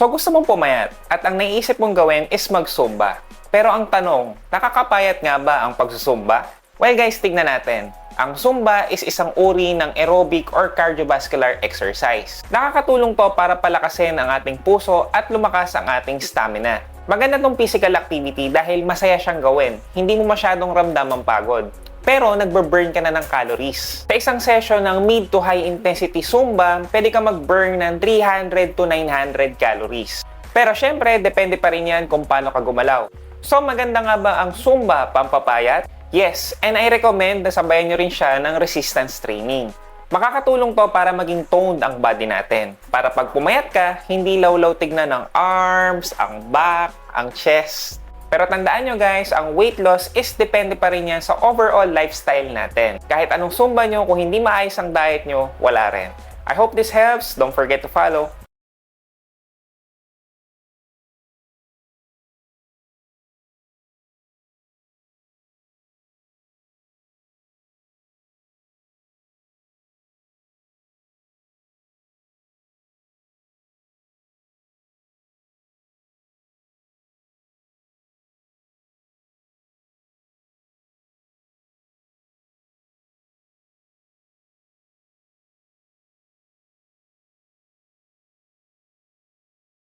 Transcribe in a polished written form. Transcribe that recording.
So gusto mong pumayat at ang naiisip mong gawin is mag-Zumba. Pero ang tanong, nakakapayat nga ba ang pagsusumba? Well guys, tignan natin. Ang Zumba is isang uri ng aerobic or cardiovascular exercise. Nakakatulong to para palakasin ang ating puso at lumakas ang ating stamina. Maganda tong physical activity dahil masaya siyang gawin. Hindi mo masyadong ramdam ang pagod. Pero nagbe-burn ka na ng calories. Sa isang session ng mid to high intensity Zumba, pwede ka mag-burn ng 300 to 900 calories. Pero syempre, depende pa rin yan kung paano ka gumalaw. So maganda nga ba ang Zumba pampapayat? Yes, and I recommend na sabayan nyo rin siya ng resistance training. Makakatulong to para maging toned ang body natin. Para pag pumayat ka, hindi lawlaw tignan ng arms, ang back, ang chest. Pero tandaan nyo guys, ang weight loss is depende pa rin yan sa overall lifestyle natin. Kahit anong Zumba nyo, kung hindi maayos ang diet nyo, wala rin. I hope this helps. Don't forget to follow.